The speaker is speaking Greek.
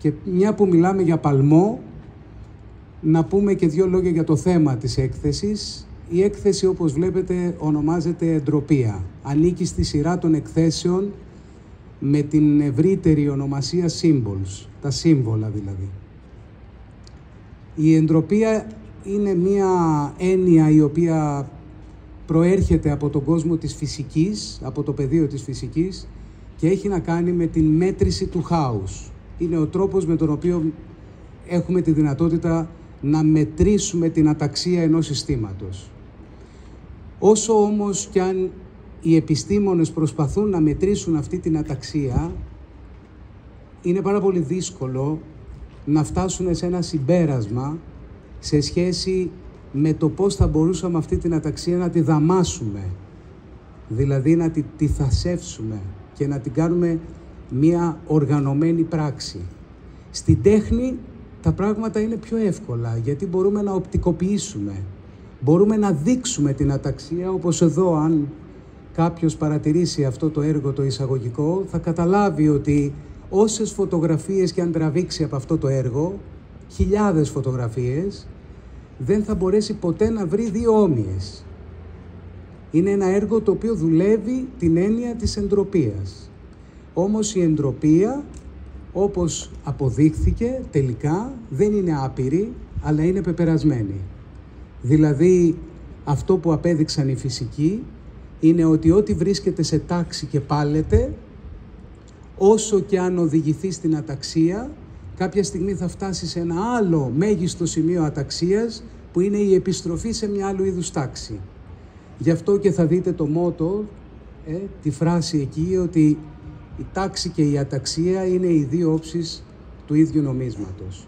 Και μια που μιλάμε για παλμό, να πούμε και δύο λόγια για το θέμα της έκθεσης. Η έκθεση, όπως βλέπετε, ονομάζεται Εντροπία. Ανήκει στη σειρά των εκθέσεων με την ευρύτερη ονομασία Symbols, τα σύμβολα δηλαδή. Η εντροπία είναι μια έννοια η οποία προέρχεται από τον κόσμο της φυσικής, από το πεδίο της φυσικής και έχει να κάνει με την μέτρηση του χάους. Είναι ο τρόπος με τον οποίο έχουμε τη δυνατότητα να μετρήσουμε την αταξία ενός συστήματος. Όσο όμως κι αν οι επιστήμονες προσπαθούν να μετρήσουν αυτή την αταξία, είναι πάρα πολύ δύσκολο να φτάσουν σε ένα συμπέρασμα σε σχέση με το πώς θα μπορούσαμε αυτή την αταξία να τη δαμάσουμε, δηλαδή να τη θασεύσουμε και να την κάνουμε μία οργανωμένη πράξη. Στην τέχνη τα πράγματα είναι πιο εύκολα, γιατί μπορούμε να οπτικοποιήσουμε, μπορούμε να δείξουμε την αταξία, όπως εδώ, αν κάποιος παρατηρήσει αυτό το έργο το εισαγωγικό, θα καταλάβει ότι όσες φωτογραφίες και αν τραβήξει από αυτό το έργο, χιλιάδες φωτογραφίες, δεν θα μπορέσει ποτέ να βρει δύο όμοιες. Είναι ένα έργο το οποίο δουλεύει την έννοια της εντροπίας. Όμως η εντροπία, όπως αποδείχθηκε τελικά, δεν είναι άπειρη, αλλά είναι πεπερασμένη. Δηλαδή, αυτό που απέδειξαν οι φυσικοί είναι ότι ό,τι βρίσκεται σε τάξη και πάλεται, όσο και αν οδηγηθεί στην αταξία, κάποια στιγμή θα φτάσει σε ένα άλλο μέγιστο σημείο αταξίας, που είναι η επιστροφή σε μια άλλου είδους τάξη. Γι' αυτό και θα δείτε το μότο, τη φράση εκεί, ότι η τάξη και η αταξία είναι οι δύο όψεις του ίδιου νομίσματος.